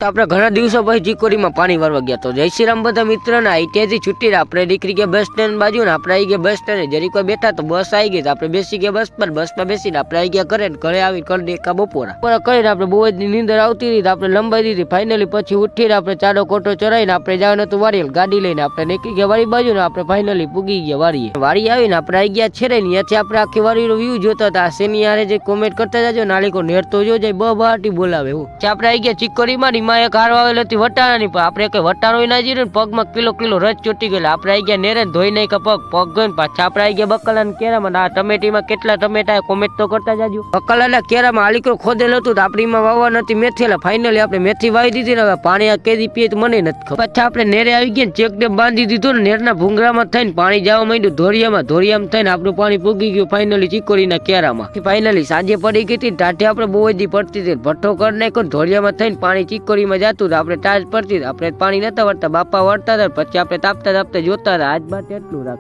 તો આપણે ઘણા દિવસો પછી ચીકોડીમાં પાણી ભરવા ગયા તો જય શ્રી રામ બધા મિત્રોને આઈટીઆઈથી છૂટી આપણે દીકરી ગયા બસ સ્ટેન્ડ બાજુ ને આપણે આવી ગયા બસ સ્ટેન્ડ જરી કોઈ બેઠા તો બસ આવી ગઈ આપણે બેસી ગયા બસમાં બેસીને આપણે આવી ગયા ઘરે આવી કરી દેખા બપોરા કરીને આપણે બહુ જ નીંદર આવતી હતી આપણે લંબાઈ દીધી ફાઇનલી પછી ઉઠીને આપણે ચાડો કોટો ચરાવીને આપણે જવાનું હતું વાડી ગાડી લઈને આપણે નીકળી ગયા વાડી બાજુ ને આપણે ફાઇનલી પૂગી ગયા વાડી આવીને આપણે આવી ગયા છે ને ત્યાંથી આપણે આખી વાડીનો વ્યૂ જોતા હતા શેની યારે જે કોમેન્ટ કરતા જાજો નાળીકો નેરતો જો જાય બહાટી બોલાવે એવું આપણે આવી ગયા ચીકોડીમાં માં એક હાર આવેલ હતી વટાણાની પણ આપણે કઈ વટાણો ના જીરે ને પગમાં કિલો રસ ચોટી ગયેલા આપણે આવી ગયા નેરે ધોઈ નહીં કે પગ ગઈને પાછા આપણે આવી ગયા બકલા ના કેરામાં આ ટમેટીમાં કેટલા ટમેટા કોમેન્ટ તો કરતા જાજો બકલા કેરામાં આલીકો ખોદેલ હતું તો આપણીમાં વાવવા નથી મેથી ફાઇનલી આપણે મેથી વાવી દીધી ને હવે પાણી કેદી પીએ તો મને નથી ખબર પછી આપણે નેરે આવી ગયા ચેક ડેમ બાંધી દીધું ને નેરના ભૂંગરામાં થઈને પાણી જવા માંડ્યું ધોરિયામાં થઈને આપણું પાણી પૂગી ગયું ફાઇનલી ચીકોડીના કેરામાં ફાઇનલી સાંજે પડી ગઈ હતી ટાઢી આપણે બહુ જ પડતી હતી ભઠ્ઠો કરી નાખ્યો ધોરિયામાં થઈને પાણી ચીકોડીમાં જતું આપણે ટાચ પડતી આપણે પાણી નતા વળતા બાપા વળતા હતા પછી આપણે તાપતા જોતા હતા આજ બાત એટલું રાખ